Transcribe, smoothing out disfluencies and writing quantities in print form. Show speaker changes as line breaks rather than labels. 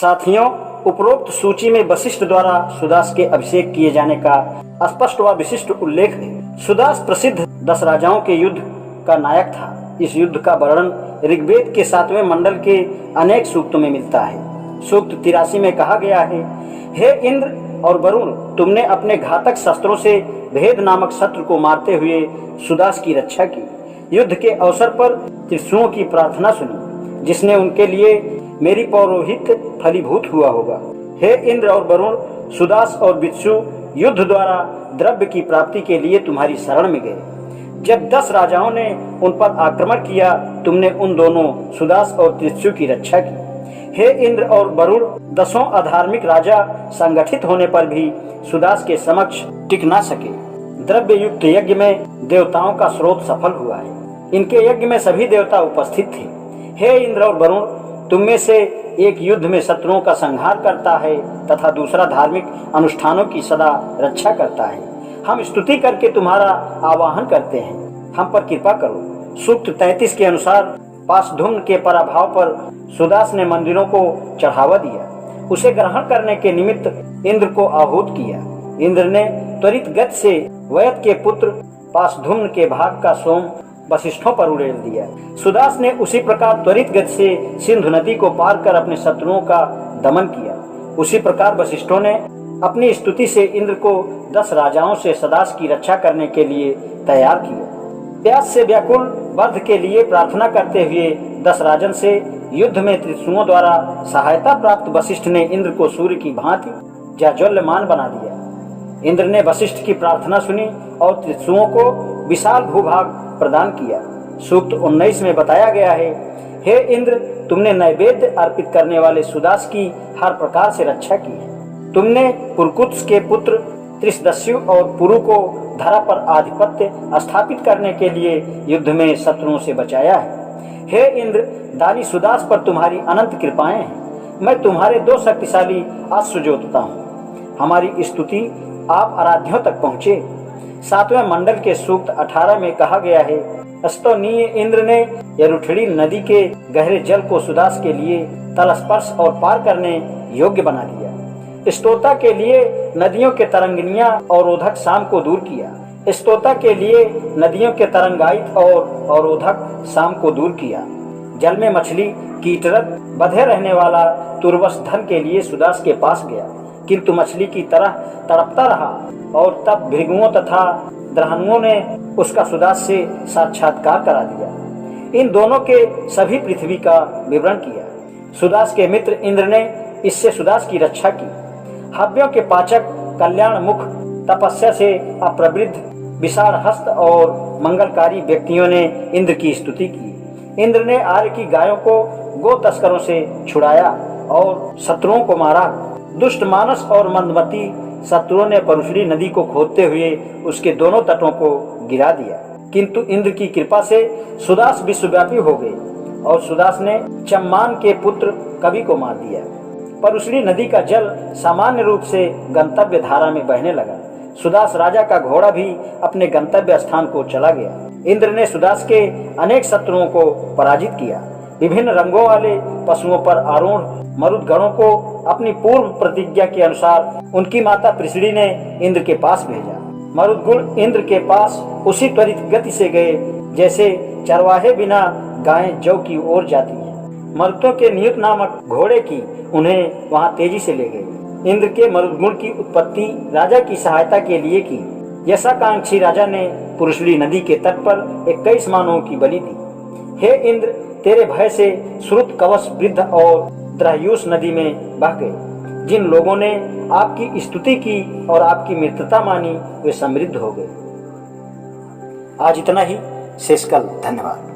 साथियों, उपरोक्त सूची में वशिष्ठ द्वारा सुदास के अभिषेक किए जाने का स्पष्ट व विशिष्ट उल्लेख है। सुदास प्रसिद्ध 10 राजाओं के युद्ध का नायक था। इस युद्ध का वर्णन ऋग्वेद के 7वें मंडल के अनेक सूक्तों में मिलता है। सूक्त 83 में कहा गया है, हे इंद्र और वरुण, तुमने अपने घातक शस्त्रों से भेद नामक शत्रु को मारते हुए सुदास की रक्षा की। युद्ध के अवसर पर त्रिशुओं की प्रार्थना सुनी, जिसने उनके लिए मेरी पौरोहित फलीभूत हुआ होगा। हे इंद्र और वरुण, सुदास और वित्सु युद्ध द्वारा द्रव्य की प्राप्ति के लिए तुम्हारी शरण में गए। जब 10 राजाओं ने उन पर आक्रमण किया, तुमने उन दोनों सुदास और त्रिशु की रक्षा की। हे इंद्र और वरुण, 10 अधार्मिक राजा संगठित होने पर भी सुदास के समक्ष टिक ना सके। द्रव्य युक्त यज्ञ में देवताओं का स्रोत सफल हुआ है। इनके यज्ञ में सभी देवता उपस्थित थे। हे इंद्र और वरुण, तुम में से एक युद्ध में शत्रुओं का संहार करता है तथा दूसरा धार्मिक अनुष्ठानों की सदा रक्षा करता है। हम स्तुति करके तुम्हारा आवाहन करते हैं, हम पर कृपा करो। सूक्त 33 के अनुसार पासधुम्न के पराभव पर सुदास ने मंदिरों को चढ़ावा दिया। उसे ग्रहण करने के निमित्त इंद्र को आहूत किया। इंद्र ने त्वरित गति से वयत के पुत्र पासधुम्न के भाग का सोम वशिष्ठों पर उड़ेल दिया। सुदास ने उसी प्रकार त्वरित गति से सिंधु नदी को पार कर अपने शत्रुओं का दमन किया। उसी प्रकार वशिष्ठों ने अपनी स्तुति से इंद्र को 10 राजाओं से सुदास की रक्षा करने के लिए तैयार किया। प्यास से व्याकुल वध के लिए प्रार्थना करते हुए 10 राजन से युद्ध में त्रिशुओं द्वारा सहायता प्राप्त वशिष्ठ ने इंद्र को सूर्य की भांति जाज्वल्यमान बना दिया। इंद्र ने वशिष्ठ की प्रार्थना सुनी और त्रिशुओं को विशाल भूभाग प्रदान किया। सूक्त 19 में बताया गया है, हे इंद्र, तुमने नैवेद्य अर्पित करने वाले सुदास की हर प्रकार से रक्षा की है। तुमने पुरकुत्स के पुत्र त्रिशदस्यु और पुरु को धरा पर आधिपत्य स्थापित करने के लिए युद्ध में शत्रुओं से बचाया है। हे इंद्र, दानी सुदास पर तुम्हारी अनंत कृपाएं हैं। मैं तुम्हारे 2 शक्तिशाली अश्व जोतता हूँ। हमारी स्तुति आप आराध्यों तक पहुँचे। 7वें मंडल के सूक्त 18 में कहा गया है, स्तोनीय इंद्र ने यरुठड़ी नदी के गहरे जल को सुदास के लिए तलस्पर्श और पार करने योग्य बना दिया। स्तोता के लिए नदियों के तरंगिनियां और अवरोधक शाम को दूर किया। स्तोता के लिए नदियों के तरंगायित और अवरोधक शाम को दूर किया। जल में मछली कीटरत बधे रहने वाला तुर्वस धन के लिए सुदास के पास गया, किंतु मछली की तरह तड़पता रहा और तब भृगुओं तथा द्रहनुओं ने उसका सुदास से साक्षात्कार करा दिया। इन दोनों के सभी पृथ्वी का विवरण किया। सुदास के मित्र इंद्र ने इससे सुदास की रक्षा की। हव्यों के पाचक कल्याण मुख तपस्या से अप्रवृद्ध विशाल हस्त और मंगलकारी व्यक्तियों ने इंद्र की स्तुति की। इंद्र ने आर्य की गायों को गो तस्करों से छुड़ाया और शत्रुओं को मारा। दुष्ट मानस और मंदमती शत्रुओं ने परुषणी नदी को खोदते हुए उसके दोनों तटों को गिरा दिया, किंतु इंद्र की कृपा से सुदास विश्वव्यापी हो गए और सुदास ने चम्मान के पुत्र कवि को मार दिया। परुषणी नदी का जल सामान्य रूप से गंतव्य धारा में बहने लगा। सुदास राजा का घोड़ा भी अपने गंतव्य स्थान को चला गया। इंद्र ने सुदास के अनेक शत्रुओं को पराजित किया। विभिन्न रंगों वाले पशुओं पर आरूढ़ मरुदगणों को अपनी पूर्व प्रतिज्ञा के अनुसार उनकी माता पृथ्वी ने इंद्र के पास भेजा। मरुदगुल इंद्र के पास उसी त्वरित गति से गए जैसे चरवाहे बिना गायें जौ की ओर जाती हैं। मरुतों के नियुक्त नामक घोड़े की उन्हें वहां तेजी से ले गए। इंद्र के मरुदगुल की उत्पत्ति राजा की सहायता के लिए की। यशाकांक्षी राजा ने पुरुषली नदी के तट पर 21 मानवों की बलि दी। हे इंद्र, तेरे भय से श्रुत कवच वृद्ध और द्रह्यूष नदी में बह गए। जिन लोगों ने आपकी स्तुति की और आपकी मित्रता मानी, वे समृद्ध हो गए। आज इतना ही। शेष कल। धन्यवाद।